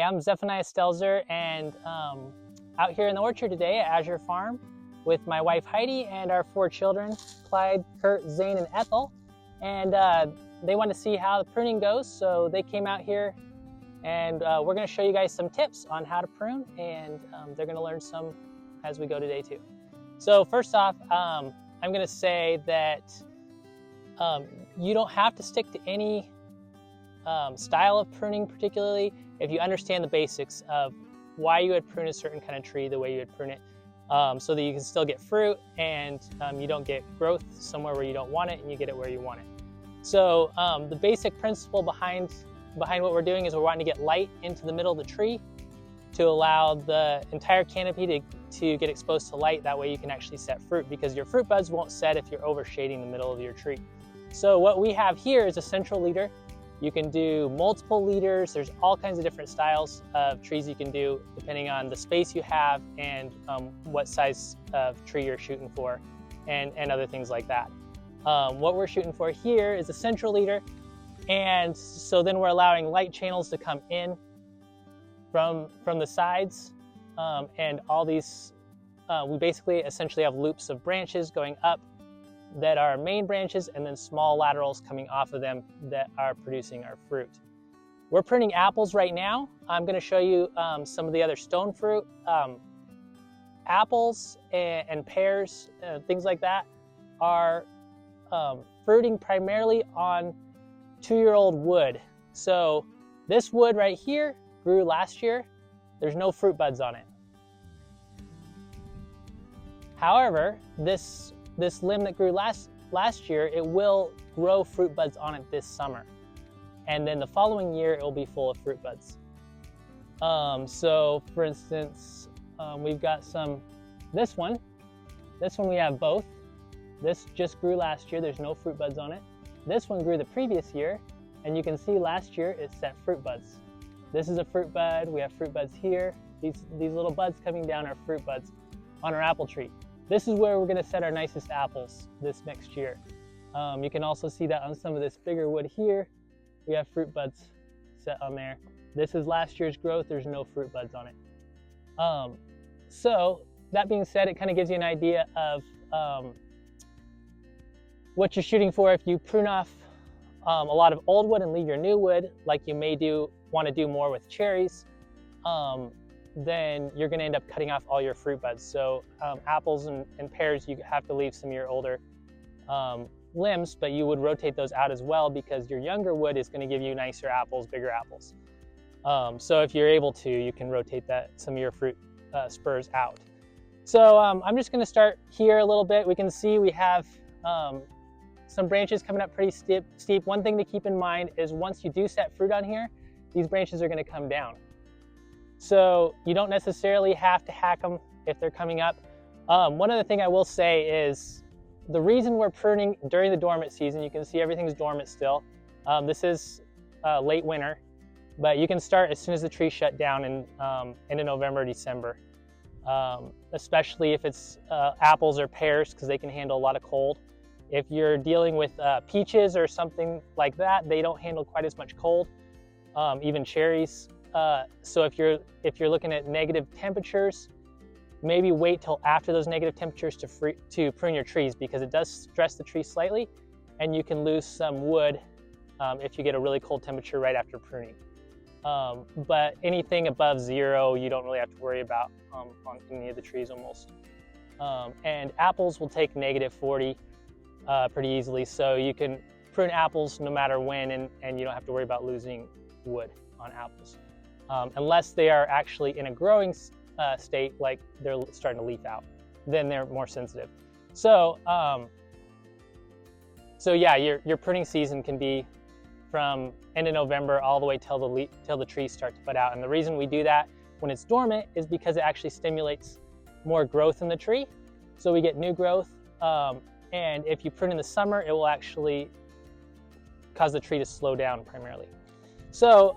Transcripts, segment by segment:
I'm Zephaniah Stelzer, and out here in the orchard today at Azure Farm with my wife Heidi and our 4 children, Clyde, Kurt, Zane, and Ethel. And they want to see how the pruning goes, so they came out here, and we're going to show you guys some tips on how to prune, and they're going to learn some as we go today too. So first off, I'm going to say that you don't have to stick to any style of pruning particularly if you understand the basics of why you would prune a certain kind of tree the way you would prune it, so that you can still get fruit and you don't get growth somewhere where you don't want it and you get it where you want it. So the basic principle behind what we're doing is we're wanting to get light into the middle of the tree to allow the entire canopy to get exposed to light. That way you can actually set fruit, because your fruit buds won't set if you're overshading the middle of your tree. So what we have here is a central leader. You can do multiple leaders. There's all kinds of different styles of trees you can do depending on the space you have and what size of tree you're shooting for, and other things like that. What we're shooting for here is a central leader, and so then we're allowing light channels to come in from the sides, and all these, we basically essentially have loops of branches going up that are main branches, and then small laterals coming off of them that are producing our fruit. We're pruning apples right now. I'm going to show you some of the other stone fruit. Apples and pears, things like that, are fruiting primarily on 2-year-old wood. So this wood right here grew last year. There's no fruit buds on it. However, this limb that grew last year, it will grow fruit buds on it this summer. And then the following year, it will be full of fruit buds. So for instance, we've got this one we have both. This just grew last year, there's no fruit buds on it. This one grew the previous year, and you can see last year it set fruit buds. This is a fruit bud, we have fruit buds here. These little buds coming down are fruit buds on our apple tree. This is where we're going to set our nicest apples this next year. You can also see that on some of this bigger wood here, we have fruit buds set on there. This is last year's growth, there's no fruit buds on it. So that being said, it kind of gives you an idea of what you're shooting for. If you prune off a lot of old wood and leave your new wood, like you may want to do more with cherries, then you're going to end up cutting off all your fruit buds. So apples and pears, you have to leave some of your older limbs, but you would rotate those out as well, because your younger wood is going to give you nicer apples, bigger apples. So if you're able to, you can rotate some of your fruit spurs out. So I'm just going to start here a little bit. We can see we have some branches coming up pretty steep. One thing to keep in mind is once you do set fruit on here, these branches are going to come down. So you don't necessarily have to hack them if they're coming up. One other thing I will say is the reason we're pruning during the dormant season, you can see everything's dormant still. This is late winter, but you can start as soon as the trees shut down into November, December, especially if it's apples or pears, because they can handle a lot of cold. If you're dealing with peaches or something like that, they don't handle quite as much cold, even cherries. So if you're looking at negative temperatures, maybe wait till after those negative temperatures to prune your trees, because it does stress the tree slightly, and you can lose some wood if you get a really cold temperature right after pruning. But anything above 0, you don't really have to worry about on any of the trees almost. And apples will take negative 40 pretty easily, so you can prune apples no matter when, and you don't have to worry about losing wood on apples. Unless they are actually in a growing state, like they're starting to leaf out, then they're more sensitive. So, yeah, your pruning season can be from end of November all the way till the trees start to bud out. And the reason we do that when it's dormant is because it actually stimulates more growth in the tree, so we get new growth. And if you prune in the summer, it will actually cause the tree to slow down primarily. So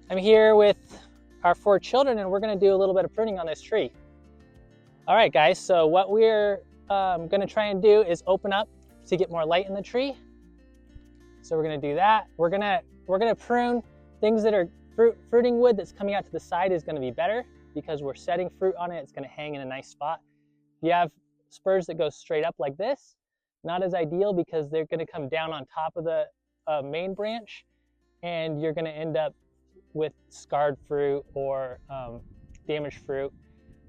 I'm here with our 4 children, and we're going to do a little bit of pruning on this tree. All right, guys, so what we're going to try and do is open up to get more light in the tree. So we're going to do that. We're going to prune things that are fruiting wood that's coming out to the side is going to be better because we're setting fruit on it. It's going to hang in a nice spot. If you have spurs that go straight up like this, not as ideal because they're going to come down on top of the main branch, and you're going to end up with scarred fruit or damaged fruit.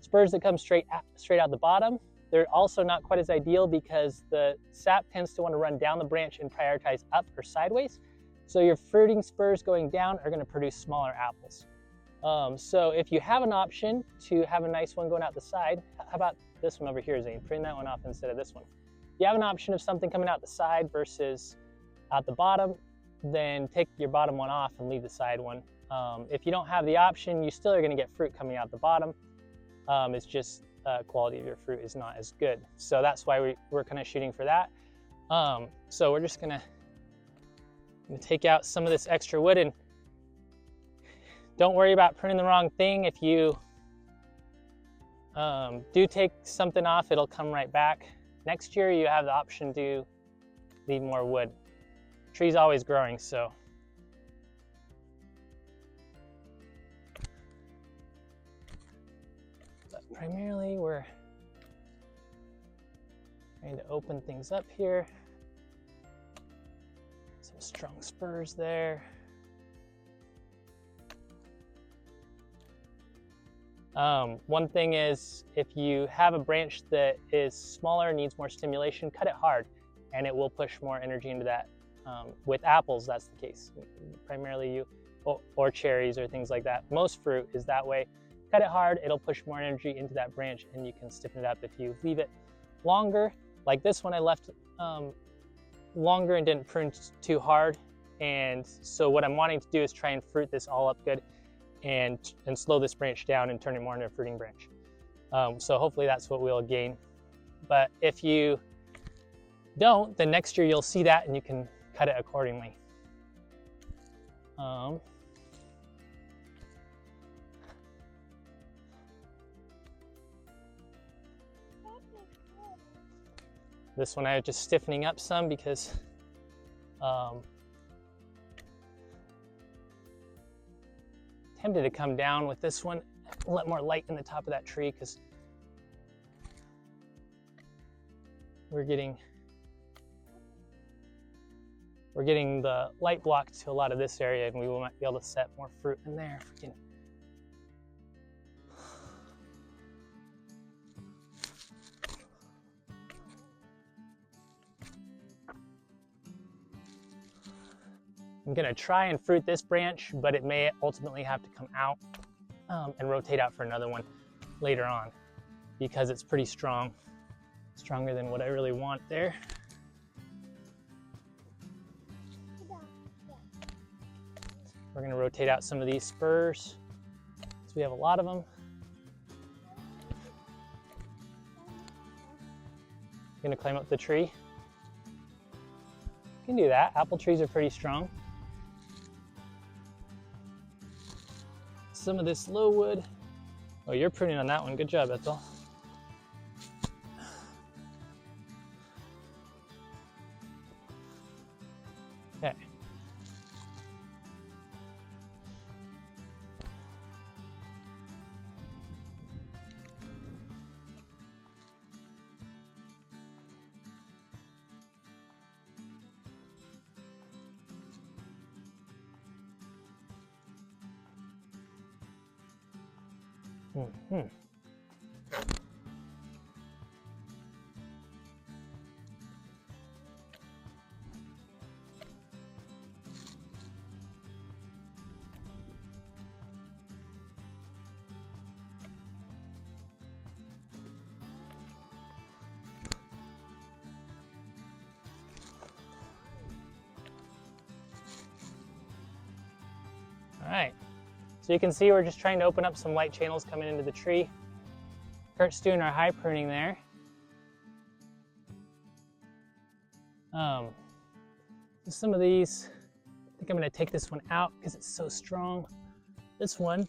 Spurs that come straight out the bottom, they're also not quite as ideal because the sap tends to want to run down the branch and prioritize up or sideways. So your fruiting spurs going down are going to produce smaller apples. So if you have an option to have a nice one going out the side, how about this one over here, Zane? Prune that one off instead of this one. If you have an option of something coming out the side versus out the bottom, then take your bottom one off and leave the side one. If you don't have the option, you still are going to get fruit coming out the bottom. It's just quality of your fruit is not as good. So that's why we're kind of shooting for that. So we're just gonna take out some of this extra wood, and don't worry about pruning the wrong thing. If you do take something off, it'll come right back. Next year you have the option to leave more wood. The tree's always growing, so. But primarily we're trying to open things up here. Some strong spurs there. One thing is, if you have a branch that is smaller, needs more stimulation, cut it hard and it will push more energy into that. With apples, that's the case. Primarily or cherries or things like that. Most fruit is that way. Cut it hard, it'll push more energy into that branch and you can stiffen it up. If you leave it longer, like this one I left longer and didn't prune too hard. And so what I'm wanting to do is try and fruit this all up good and slow this branch down and turn it more into a fruiting branch. So hopefully that's what we'll gain. But if you don't, then next year you'll see that and you can cut it accordingly. This one I was just stiffening up some because tempted to come down with this one, let more light in the top of that tree because we're getting the light block to a lot of this area, and we might be able to set more fruit in there if we can. I'm gonna try and fruit this branch, but it may ultimately have to come out and rotate out for another one later on because it's pretty strong, stronger than what I really want there. We're gonna rotate out some of these spurs because we have a lot of them. Gonna climb up the tree. You can do that. Apple trees are pretty strong. Some of this low wood. Oh, you're pruning on that one. Good job, Ethel. Okay. All right. So you can see we're just trying to open up some light channels coming into the tree. Kurt's doing our high pruning there. Some of these, I think I'm gonna take this one out because it's so strong. This one,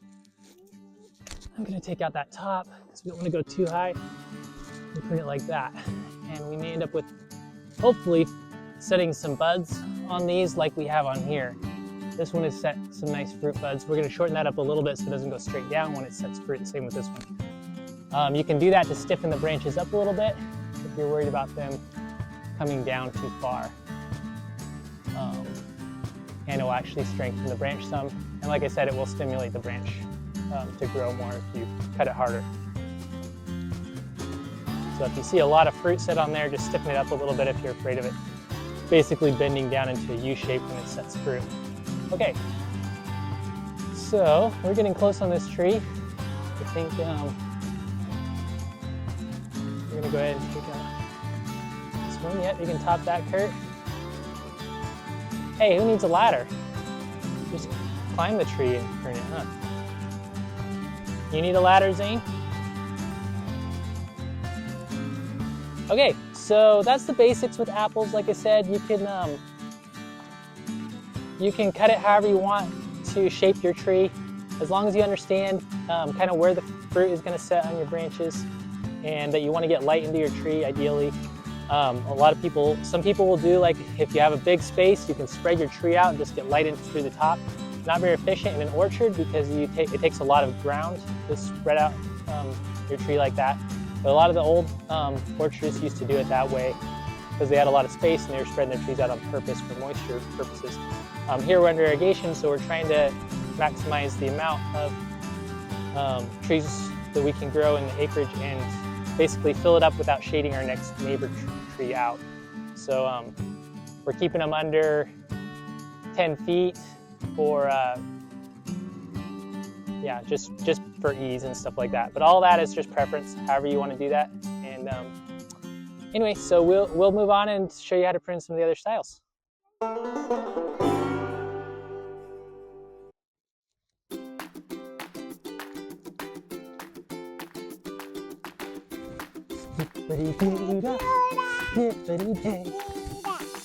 I'm gonna take out that top because we don't wanna go too high and prune it like that. And we may end up with, hopefully, setting some buds on these like we have on here. This one has set some nice fruit buds. We're gonna shorten that up a little bit so it doesn't go straight down when it sets fruit, same with this one. You can do that to stiffen the branches up a little bit if you're worried about them coming down too far. And it will actually strengthen the branch some. And like I said, it will stimulate the branch to grow more if you cut it harder. So if you see a lot of fruit set on there, just stiffen it up a little bit if you're afraid of it basically bending down into a U shape when it sets fruit. Okay, so we're getting close on this tree. I think we're gonna go ahead and take this one. Yep, you can top that, Kurt. Hey, who needs a ladder? Just climb the tree and prune it, huh? You need a ladder, Zane? Okay, so that's the basics with apples. Like I said, you can cut it however you want to shape your tree, as long as you understand kind of where the fruit is going to set on your branches, and that you want to get light into your tree, ideally. Some people will do, like, if you have a big space, you can spread your tree out and just get light in through the top. Not very efficient in an orchard because it takes a lot of ground to spread out your tree like that. But a lot of the old orchards used to do it that way because they had a lot of space and they were spreading their trees out on purpose for moisture purposes. Here we're under irrigation, so we're trying to maximize the amount of trees that we can grow in the acreage and basically fill it up without shading our next neighbor tree out. So we're keeping them under 10 feet for, yeah, just for ease and stuff like that. But all that is just preference, however you want to do that. And anyway, so we'll move on and show you how to prune some of the other styles. Hippity-day,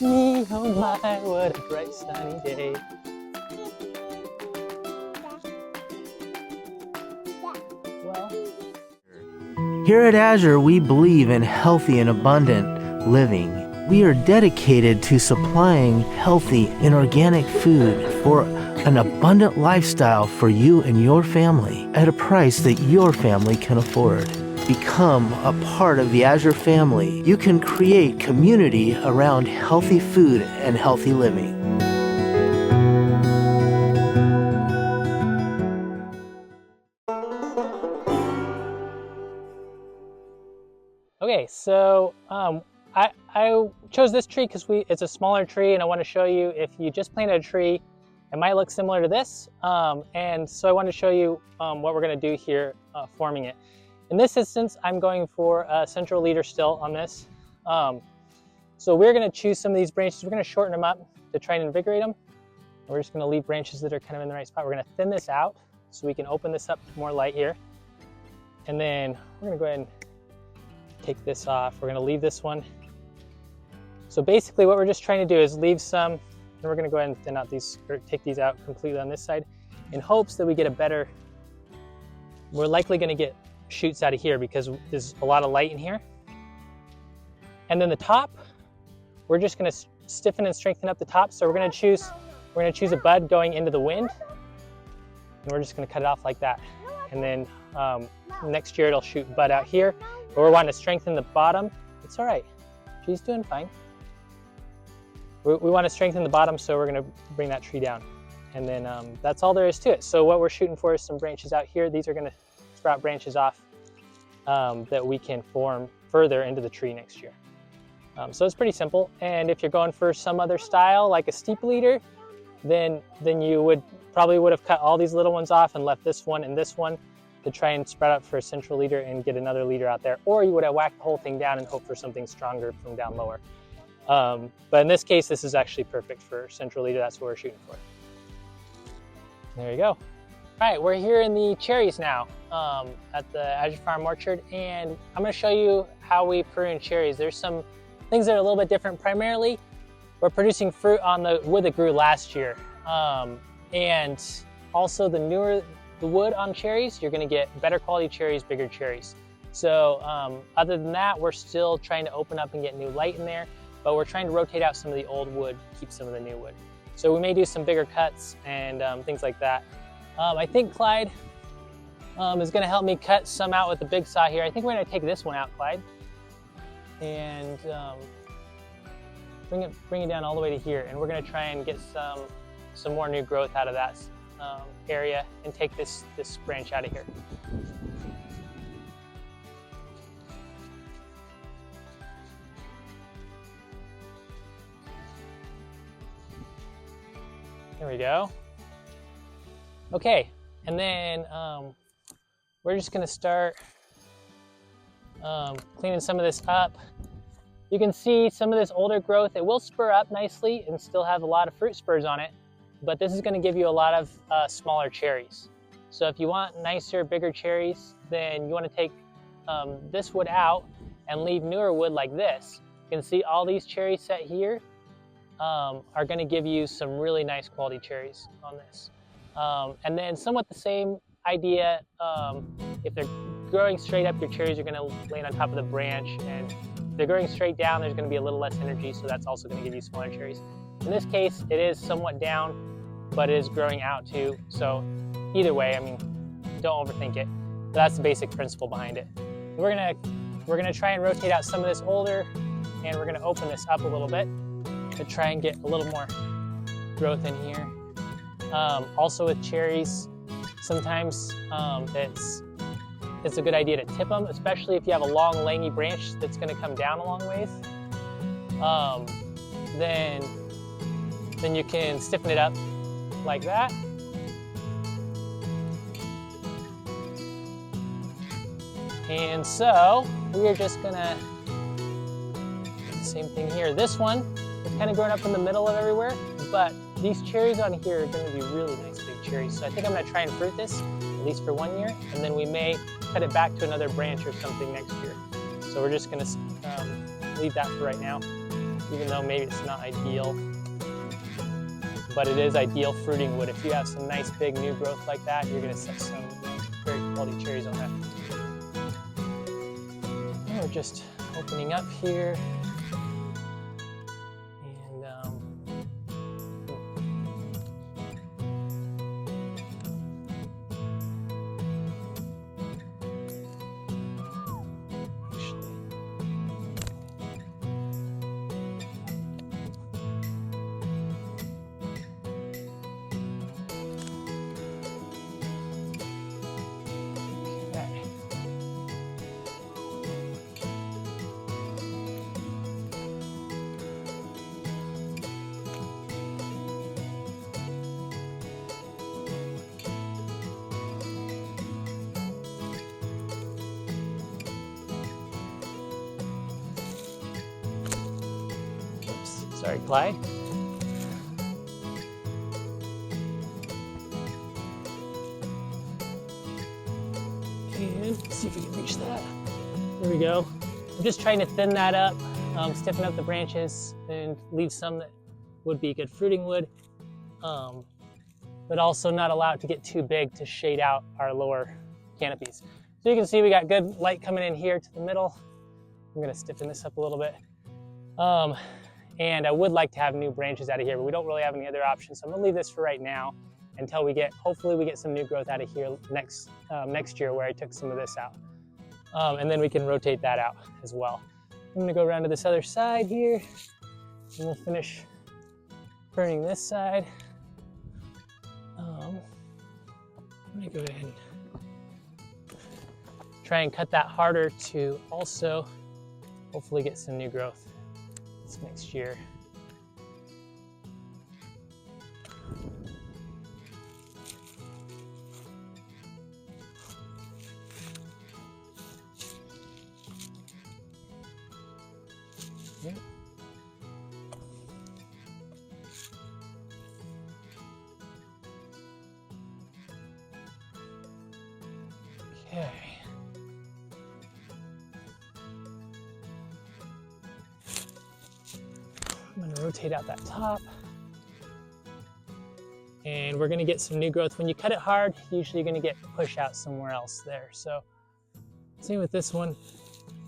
me, oh my, what a bright sunny day. Here at Azure, we believe in healthy and abundant living. We are dedicated to supplying healthy and organic food for an abundant lifestyle for you and your family at a price that your family can afford. Become a part of the Azure family. You can create community around healthy food and healthy living. Okay, so I chose this tree because it's a smaller tree, and I want to show you if you just planted a tree, it might look similar to this. And so I want to show you what we're going to do here forming it. In this instance, I'm going for a central leader still on this. So we're going to choose some of these branches. We're going to shorten them up to try and invigorate them. And we're just going to leave branches that are kind of in the right spot. We're going to thin this out so we can open this up to more light here. And then we're going to go ahead and take this off. We're going to leave this one. So basically what we're just trying to do is leave some, and we're going to go ahead and thin out these, or take these out completely on this side, in hopes that we get a better, we're likely going to get shoots out of here because there's a lot of light in here. And then the top, we're just going to stiffen and strengthen up the top. So we're going to choose a bud going into the wind, and we're just going to cut it off like that. And then next year it'll shoot bud out here. But we're wanting to strengthen the bottom. It's all right. She's doing fine. We want to strengthen the bottom, so we're going to bring that tree down. And then that's all there is to it. So what we're shooting for is some branches out here. These are going to sprout branches off that we can form further into the tree next year. So it's pretty simple. And if you're going for some other style, like a steep leader, then you probably would have cut all these little ones off and left this one and this one to try and spread out for a central leader and get another leader out there. Or you would have whacked the whole thing down and hope for something stronger from down lower. But in this case, this is actually perfect for central leader. That's what we're shooting for. There you go. All right, we're here in the cherries now at the Azure Farm Orchard, and I'm going to show you how we prune cherries. There's some things that are a little bit different. Primarily, we're producing fruit on the wood that grew last year. And also the newer the wood on cherries, you're going to get better quality cherries, bigger cherries. So other than that, we're still trying to open up and get new light in there, but we're trying to rotate out some of the old wood, keep some of the new wood. So we may do some bigger cuts and things like that. I think Clyde is gonna help me cut some out with the big saw here. I think we're gonna take this one out, Clyde, and bring it down all the way to here. And we're gonna try and get some more new growth out of that area and take this branch out of here. There we go. Okay, and then we're just gonna start cleaning some of this up. You can see some of this older growth. It will spur up nicely and still have a lot of fruit spurs on it, but this is gonna give you a lot of smaller cherries. So if you want nicer, bigger cherries, then you wanna take this wood out and leave newer wood like this. You can see all these cherries set here are gonna give you some really nice quality cherries on this. And then somewhat the same idea, if they're growing straight up, your cherries are gonna land on top of the branch, and if they're growing straight down, there's gonna be a little less energy, so that's also gonna give you smaller cherries. In this case, it is somewhat down, but it is growing out too. So either way, I mean, don't overthink it. But that's the basic principle behind it. We're gonna try and rotate out some of this older, and we're gonna open this up a little bit to try and get a little more growth in here. Also with cherries, sometimes it's a good idea to tip them, especially if you have a long langy branch that's gonna come down a long ways. Then you can stiffen it up like that. And so we are just gonna do the same thing here. This one is kind of growing up in the middle of everywhere, but these cherries on here are gonna be really nice big cherries. So I think I'm gonna try and fruit this, at least for 1 year, and then we may cut it back to another branch or something next year. So we're just gonna leave that for right now, even though maybe it's not ideal, but it is ideal fruiting wood. If you have some nice big new growth like that, you're gonna set some very quality cherries on that. And we're just opening up here. Sorry, Clyde. And let's see if we can reach that. There we go. I'm just trying to thin that up, stiffen up the branches, and leave some that would be good fruiting wood, but also not allow it to get too big to shade out our lower canopies. So you can see we got good light coming in here to the middle. I'm gonna stiffen this up a little bit. And I would like to have new branches out of here, but we don't really have any other options. So I'm gonna leave this for right now until hopefully we get some new growth out of here next year, where I took some of this out. And then we can rotate that out as well. I'm gonna go around to this other side here, and we'll finish pruning this side. I'm gonna go ahead and try and cut that harder to also hopefully get some new growth next year. Yep. Okay. I'm going to rotate out that top, and we're going to get some new growth. When you cut it hard, usually you're going to get push out somewhere else there. So same with this one.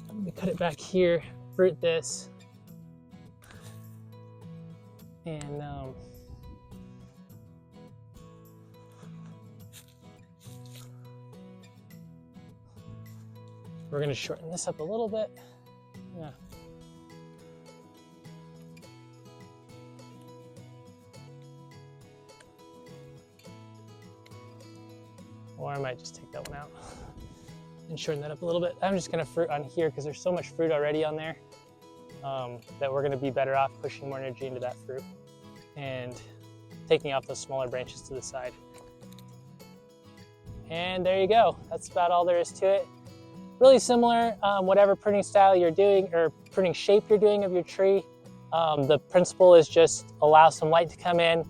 I'm going to cut it back here, fruit this, and We're gonna shorten this up a little bit. Yeah. Or I might just take that one out and shorten that up a little bit. I'm just gonna fruit on here because there's so much fruit already on there that we're gonna be better off pushing more energy into that fruit and taking off those smaller branches to the side. And there you go. That's about all there is to it. Really similar, whatever pruning style you're doing or pruning shape you're doing of your tree. The principle is just allow some light to come in,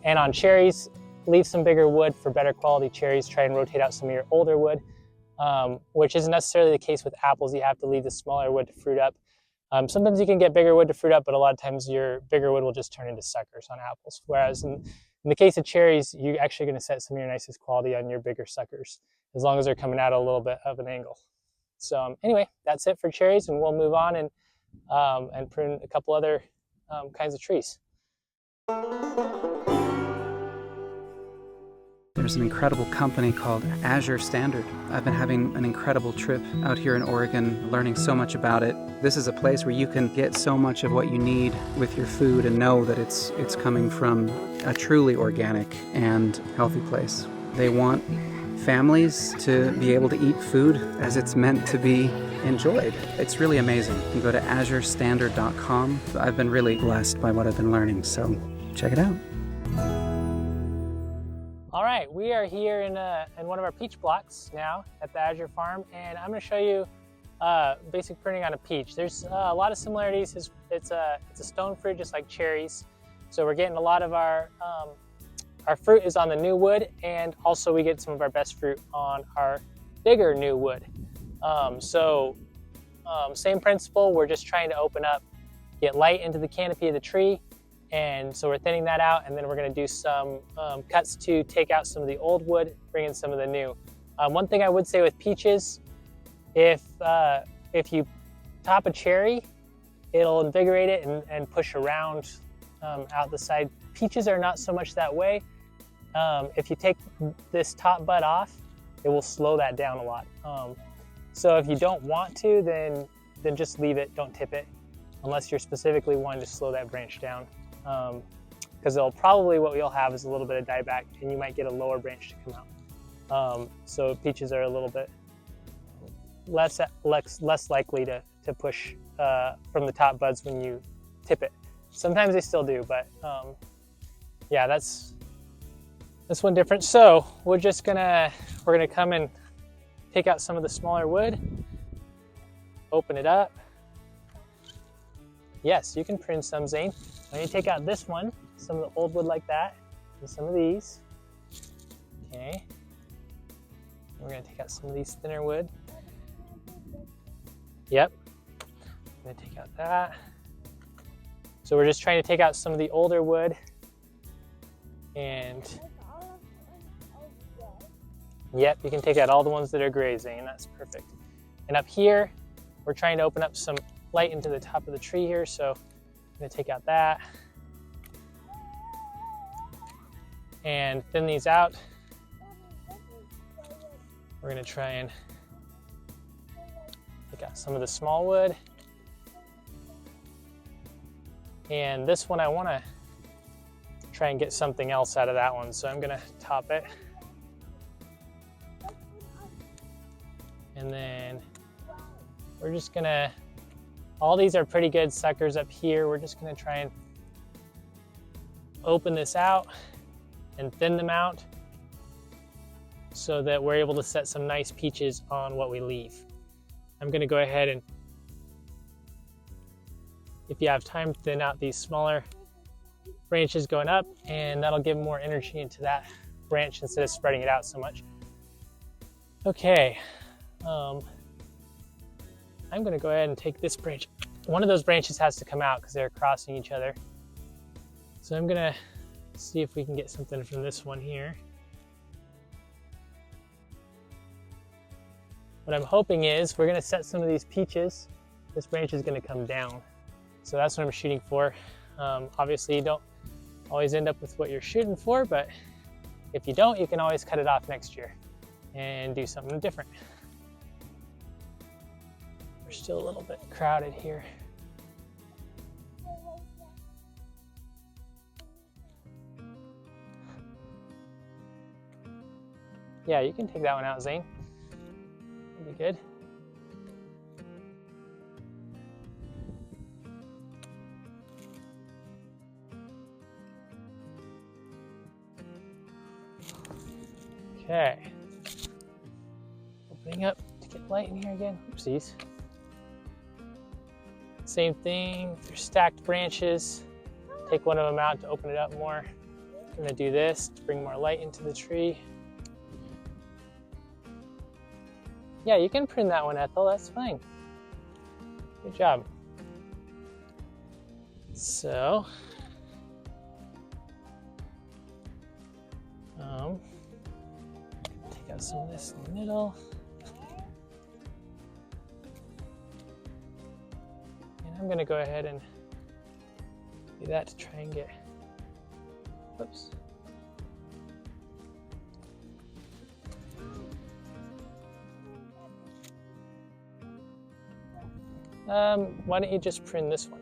and on cherries, leave some bigger wood for better quality cherries. Try and rotate out some of your older wood, which isn't necessarily the case with apples. You have to leave the smaller wood to fruit up. Sometimes you can get bigger wood to fruit up, but a lot of times your bigger wood will just turn into suckers on apples. Whereas in the case of cherries, you're actually going to set some of your nicest quality on your bigger suckers, as long as they're coming out a little bit of an angle. So anyway, that's it for cherries, and we'll move on and prune a couple other kinds of trees. There's an incredible company called Azure Standard. I've been having an incredible trip out here in Oregon, learning so much about it. This is a place where you can get so much of what you need with your food and know that it's coming from a truly organic and healthy place. They want families to be able to eat food as it's meant to be enjoyed. It's really amazing. You can go to azurestandard.com. I've been really blessed by what I've been learning, so check it out. All right, we are here in one of our peach blocks now at the Azure Farm, and I'm going to show you basic pruning on a peach. There's a lot of similarities. It's a stone fruit just like cherries, so we're getting a lot of our fruit is on the new wood, and also we get some of our best fruit on our bigger new wood. Same principle, we're just trying to open up, get light into the canopy of the tree. And so we're thinning that out, and then we're going to do some cuts to take out some of the old wood, bring in some of the new. One thing I would say with peaches, if you top a cherry, it'll invigorate it and push around out the side. Peaches are not so much that way. If you take this top bud off, it will slow that down a lot. So if you don't want to, then just leave it, don't tip it, unless you're specifically wanting to slow that branch down. Because what you'll have is a little bit of dieback, and you might get a lower branch to come out. So peaches are a little bit less likely to push from the top buds when you tip it. Sometimes they still do, but yeah, that's one difference. So we're gonna come and take out some of the smaller wood, open it up. Yes, you can prune some, Zane. When you take out this one, some of the old wood like that, and some of these. Okay. We're gonna take out some of these thinner wood. Yep. I'm gonna take out that. So we're just trying to take out some of the older wood. And yep, you can take out all the ones that are gray, Zane. That's perfect. And up here, we're trying to open up some light into the top of the tree here, so I'm going to take out that and thin these out. We're going to try and take out some of the small wood, and this one I want to try and get something else out of that one, so I'm going to top it, and then we're just going to, all these are pretty good suckers up here. We're just gonna try and open this out and thin them out so that we're able to set some nice peaches on what we leave. I'm gonna go ahead and, if you have time, thin out these smaller branches going up, and that'll give more energy into that branch instead of spreading it out so much. Okay. I'm going to go ahead and take this branch. One of those branches has to come out because they're crossing each other. So I'm going to see if we can get something from this one here. What I'm hoping is we're going to set some of these peaches. This branch is going to come down. So that's what I'm shooting for. Obviously, you don't always end up with what you're shooting for, but if you don't, you can always cut it off next year and do something different. still a little bit crowded here. Yeah, you can take that one out, Zane. That'll be good. Okay. Opening up to get light in here again. Oopsies. Same thing with your stacked branches. Take one of them out to open it up more. I'm gonna do this to bring more light into the tree. Yeah, you can prune that one, Ethel, that's fine. Good job. So, take out some of this in the middle. And I'm gonna go ahead and do that to try and get, whoops. Why don't you just prune this one?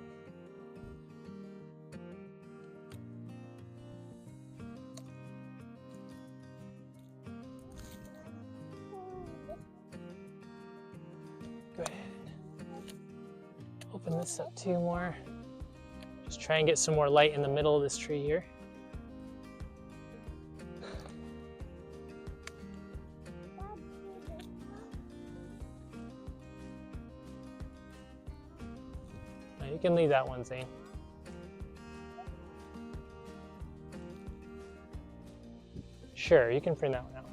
Go ahead. Open this up two more. Just try and get some more light in the middle of this tree here. You can leave that one, Zane. Sure, you can prune that one out.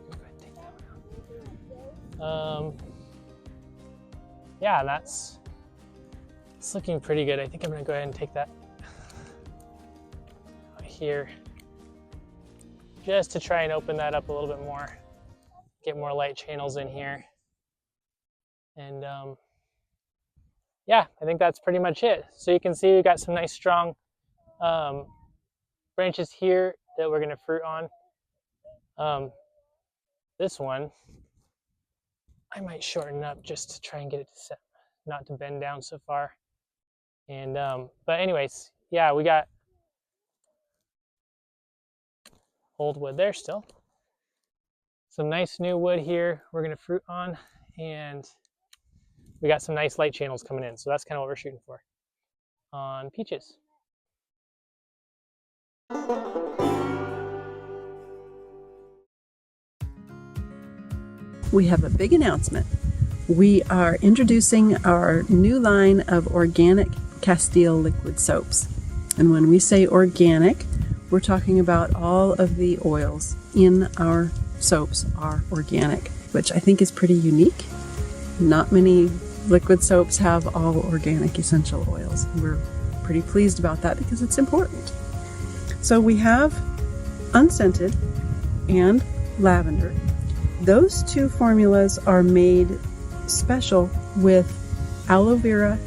Go ahead and take that one out. Yeah, it's looking pretty good. I think I'm gonna go ahead and take that out here just to try and open that up a little bit more. Get more light channels in here. And yeah, I think that's pretty much it. So you can see we got some nice strong branches here that we're gonna fruit on. This one, I might shorten up just to try and get it to set, not to bend down so far. And but anyways, yeah, we got old wood there still. Some nice new wood here we're gonna fruit on, and we got some nice light channels coming in. So that's kind of what we're shooting for on peaches. We have a big announcement. We are introducing our new line of organic Castile liquid soaps. And when we say organic, we're talking about all of the oils in our soaps are organic, which I think is pretty unique. Not many liquid soaps have all organic essential oils. We're pretty pleased about that because it's important. So we have unscented and lavender. Those two formulas are made special with aloe vera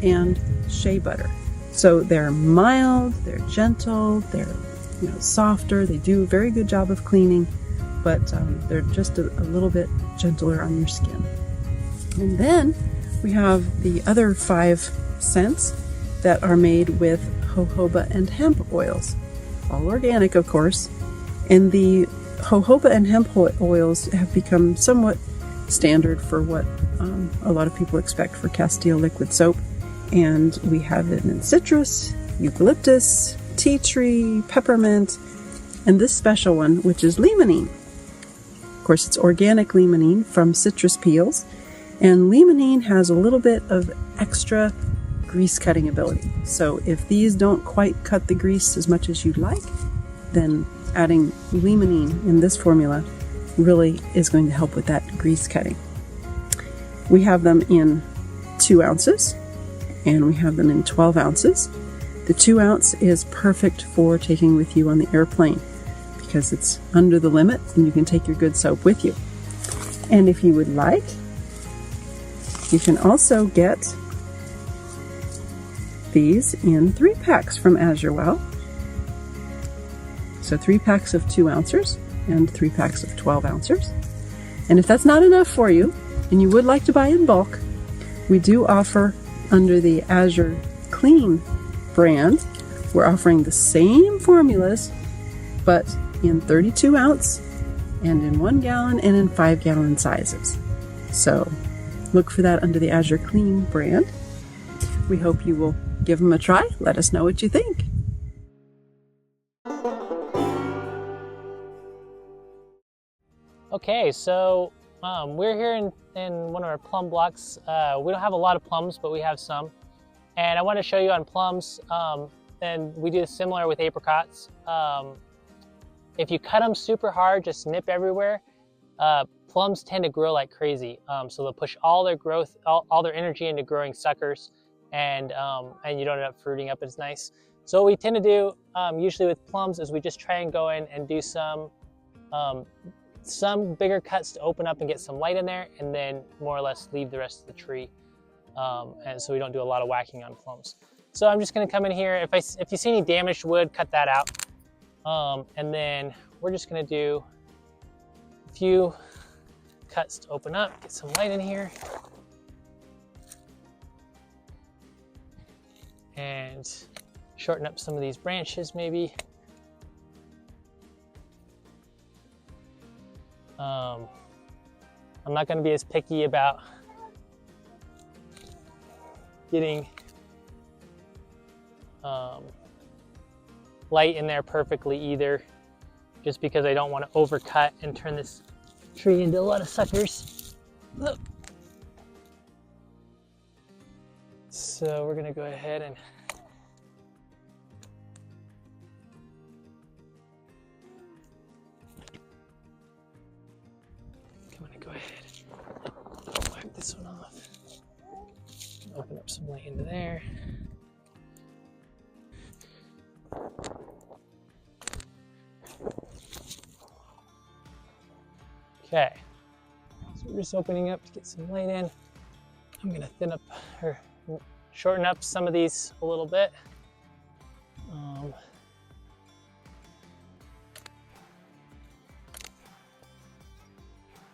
and shea butter. So they're mild, they're gentle, they're softer. They do a very good job of cleaning, but they're just a little bit gentler on your skin. And then we have the other 5 scents that are made with jojoba and hemp oils, all organic, of course. And the jojoba and hemp oils have become somewhat standard for what a lot of people expect for Castile liquid soap. And we have it in citrus, eucalyptus, tea tree, peppermint, and this special one, which is limonene. Of course, it's organic limonene from citrus peels, and limonene has a little bit of extra grease cutting ability. So if these don't quite cut the grease as much as you'd like, then adding limonene in this formula really is going to help with that grease cutting. We have them in 2 ounces, and we have them in 12 ounces. The 2 ounce is perfect for taking with you on the airplane because it's under the limit and you can take your good soap with you. And if you would like, you can also get these in 3 packs from Azure. So 3 packs of 2 ounces and 3 packs of 12 ounces. And if that's not enough for you, and you would like to buy in bulk, we do offer under the Azure Clean brand, we're offering the same formulas, but in 32 ounce and in 1 gallon and in 5 gallon sizes. So look for that under the Azure Clean brand. We hope you will give them a try. Let us know what you think. Okay, so we're here in one of our plum blocks. We don't have a lot of plums, but we have some. And I want to show you on plums, and we do this similar with apricots. If you cut them super hard, just nip everywhere, plums tend to grow like crazy. So they'll push all their growth, all their energy into growing suckers, and you don't end up fruiting up as nice. So what we tend to do usually with plums is we just try and go in and do some bigger cuts to open up and get some light in there, and then more or less leave the rest of the tree. And so we don't do a lot of whacking on plums. So I'm just gonna come in here. If you see any damaged wood, cut that out. And then we're just gonna do a few cuts to open up, get some light in here. And shorten up some of these branches maybe. I'm not going to be as picky about getting light in there perfectly either, just because I don't want to overcut and turn this tree into a lot of suckers. Look. So we're going to go ahead and this one off. Open up some light into there. Okay, so we're just opening up to get some light in. I'm gonna thin up or shorten up some of these a little bit.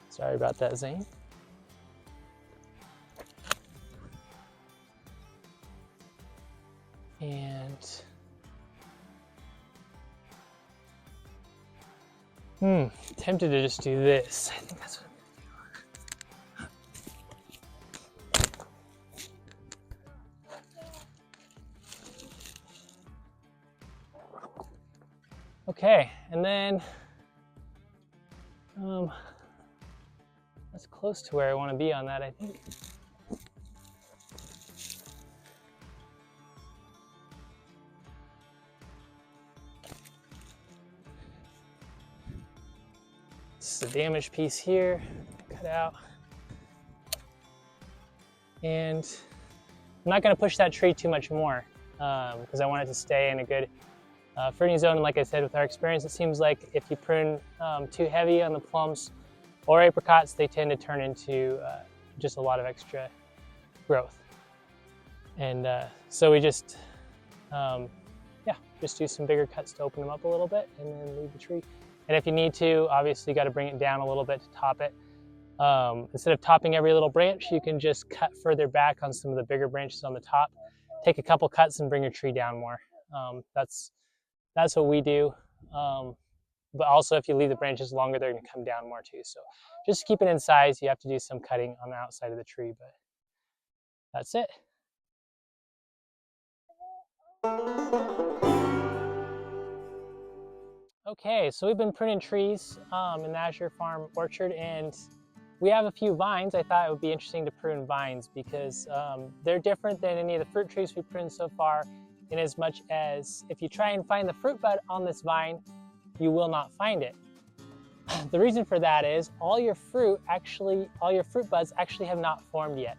Sorry about that, Zane. And tempted to just do this. I think that's what I'm gonna do. Okay, and then that's close to where I want to be on that, I think. This is a damaged piece here, cut out. And I'm not going to push that tree too much more because I want it to stay in a good fruiting zone. And like I said, with our experience, it seems like if you prune too heavy on the plums or apricots, they tend to turn into just a lot of extra growth. And so we just, just do some bigger cuts to open them up a little bit and then leave the tree. And if you need to, obviously you got to bring it down a little bit to top it. Instead of topping every little branch, you can just cut further back on some of the bigger branches on the top. Take a couple cuts and bring your tree down more. That's what we do. But also if you leave the branches longer, they're going to come down more too. So just keep it in size. You have to do some cutting on the outside of the tree, but that's it. Okay, so we've been pruning trees in the Azure Farm orchard, and we have a few vines. I thought it would be interesting to prune vines because they're different than any of the fruit trees we've pruned so far, in as much as if you try and find the fruit bud on this vine, you will not find it. The reason for that is all your fruit buds actually have not formed yet.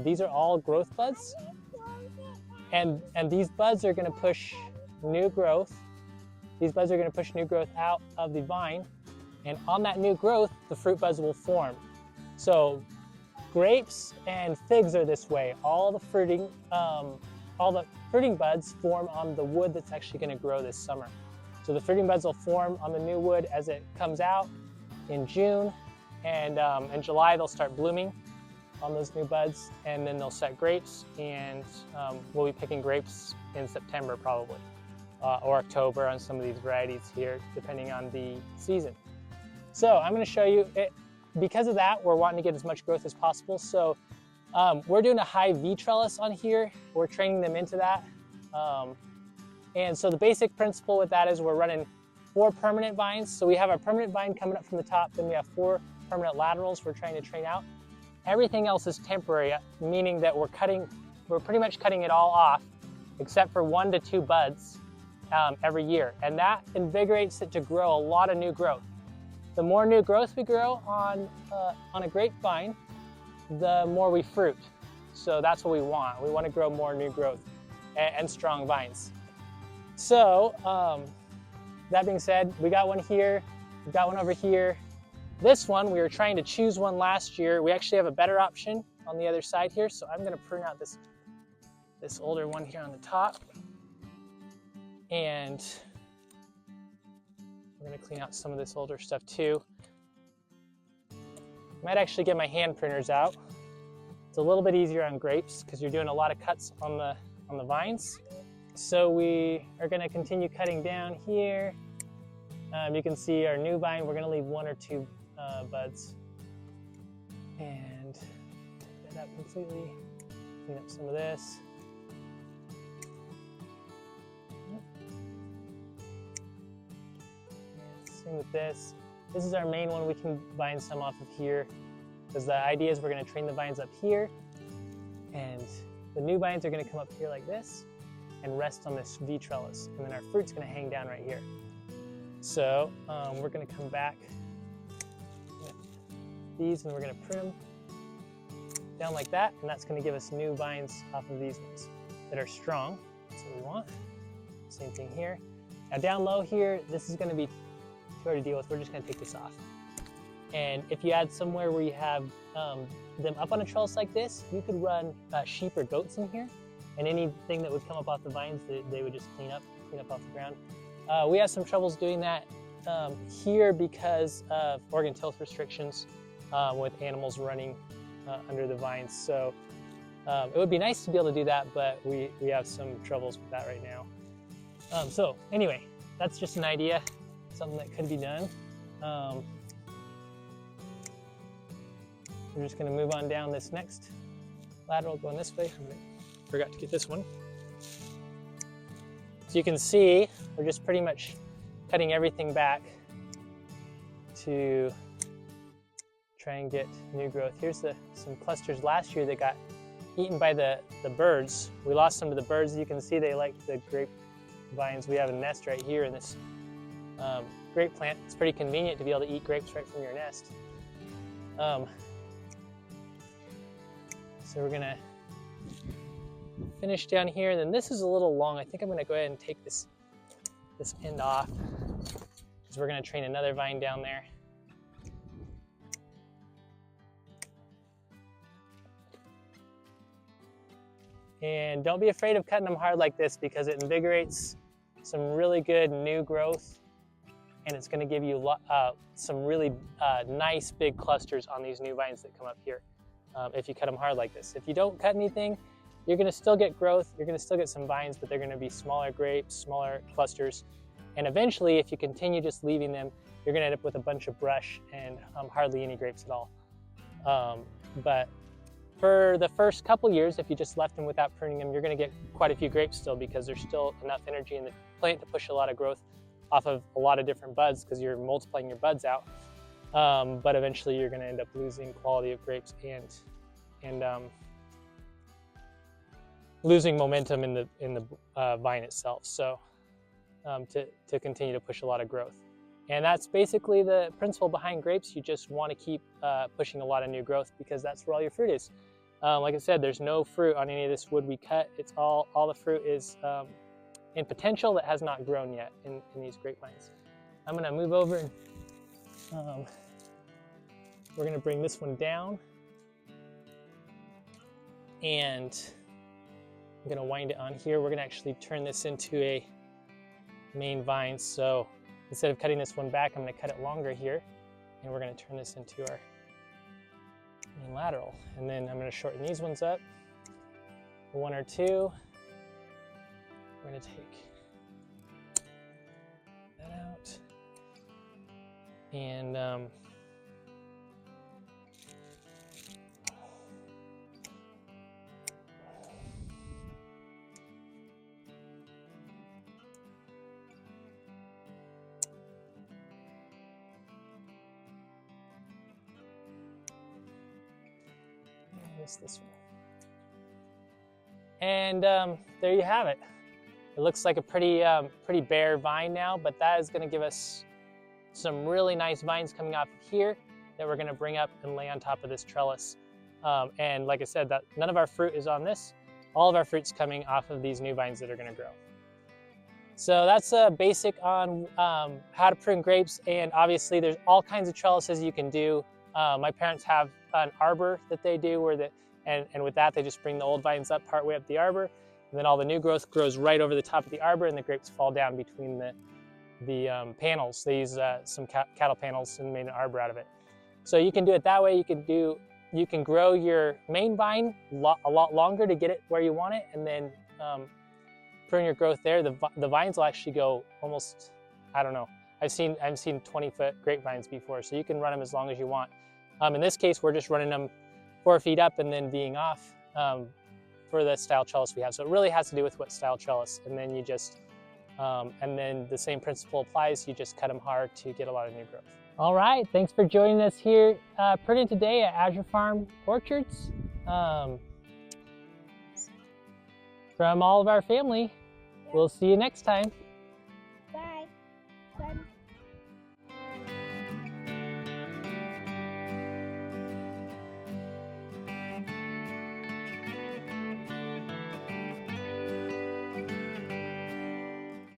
These are all growth buds, and these buds are going to push new growth. These buds are going to push new growth out of the vine, and on that new growth, the fruit buds will form. So grapes and figs are this way. All the fruiting buds form on the wood that's actually going to grow this summer. So the fruiting buds will form on the new wood as it comes out in June, and in July they'll start blooming on those new buds, and then they'll set grapes, and we'll be picking grapes in September probably, or October on some of these varieties here, depending on the season. So I'm going to show you it. Because of that, we're wanting to get as much growth as possible. So we're doing a high V trellis on here. We're training them into that. And so the basic principle with that is we're running 4 permanent vines. So we have our permanent vine coming up from the top, then we have 4 permanent laterals we're trying to train out. Everything else is temporary, meaning that we're pretty much cutting it all off, except for 1 to 2 buds every year. And that invigorates it to grow a lot of new growth. The more new growth we grow on a grapevine, the more we fruit. So that's what we want. We want to grow more new growth and strong vines. So that being said, we got one here, we got one over here. This one, we were trying to choose one last year. We actually have a better option on the other side here. So I'm going to prune out this older one here on the top. And we're going to clean out some of this older stuff too. Might actually get my hand pruners out. It's a little bit easier on grapes because you're doing a lot of cuts on the vines. So we are going to continue cutting down here. You can see our new vine, we're going to leave 1 or 2 buds. And take that up completely. Clean up some of this. Same with this. This is our main one. We can vine some off of here because the idea is we're going to train the vines up here, and the new vines are going to come up here like this and rest on this V trellis, and then our fruit's going to hang down right here. So we're going to come back with these, and we're going to prune them down like that, and that's going to give us new vines off of these ones that are strong. That's what we want. Same thing here. Now down low here, this is going to be to deal with. We're just going to take this off. And if you add somewhere where you have them up on a trellis like this, you could run sheep or goats in here, and anything that would come up off the vines, they would just clean up off the ground. We have some troubles doing that here because of Oregon tilth restrictions with animals running under the vines. So it would be nice to be able to do that, but we have some troubles with that right now. So anyway, that's just an idea. Something that could be done. We're just going to move on down this next lateral going this way. I forgot to get this one. So you can see we're just pretty much cutting everything back to try and get new growth. Here's some clusters last year that got eaten by the birds. We lost some to the birds. You can see they like the grape vines. We have a nest right here in this grape plant. It's pretty convenient to be able to eat grapes right from your nest. So we're gonna finish down here. Then this is a little long. I think I'm gonna go ahead and take this end off because we're gonna train another vine down there. And don't be afraid of cutting them hard like this because it invigorates some really good new growth, and it's going to give you some really nice big clusters on these new vines that come up here if you cut them hard like this. If you don't cut anything, you're going to still get growth, you're going to still get some vines, but they're going to be smaller grapes, smaller clusters, and eventually if you continue just leaving them, you're going to end up with a bunch of brush and hardly any grapes at all. But for the first couple years, if you just left them without pruning them, you're going to get quite a few grapes still because there's still enough energy in the plant to push a lot of growth off of a lot of different buds because you're multiplying your buds out. But eventually you're going to end up losing quality of grapes and losing momentum in the vine itself. So to continue to push a lot of growth. And that's basically the principle behind grapes. You just want to keep pushing a lot of new growth because that's where all your fruit is. Like I said, there's no fruit on any of this wood we cut. It's all the fruit is in potential that has not grown yet in these grapevines. I'm going to move over and we're going to bring this one down, and I'm going to wind it on here. We're going to actually turn this into main vines. So instead of cutting this one back, I'm going to cut it longer here, and we're going to turn this into our main lateral. And then I'm going to shorten these ones up, 1 or 2. We're going to take that out, and this one. And there you have it. It looks like a pretty bare vine now, but that is going to give us some really nice vines coming off of here that we're going to bring up and lay on top of this trellis. And like I said, that none of our fruit is on this. All of our fruit's coming off of these new vines that are going to grow. So that's a basic on how to prune grapes, and obviously there's all kinds of trellises you can do. My parents have an arbor that they do where and with that they just bring the old vines up partway up the arbor, and then all the new growth grows right over the top of the arbor, and the grapes fall down between the panels. They use some cattle panels and made an arbor out of it. So you can do it that way. You can grow your main vine a lot longer to get it where you want it, and then prune your growth there. The vines will actually go almost, I don't know, I've seen 20-foot grapevines before, so you can run them as long as you want. In this case, we're just running them 4 feet up and then being off for the style trellis we have. So it really has to do with what style trellis, and then you just, and then the same principle applies. You just cut them hard to get a lot of new growth. All right, thanks for joining us here pruning today at Azure Farm Orchards. From all of our family, we'll see you next time. Bye.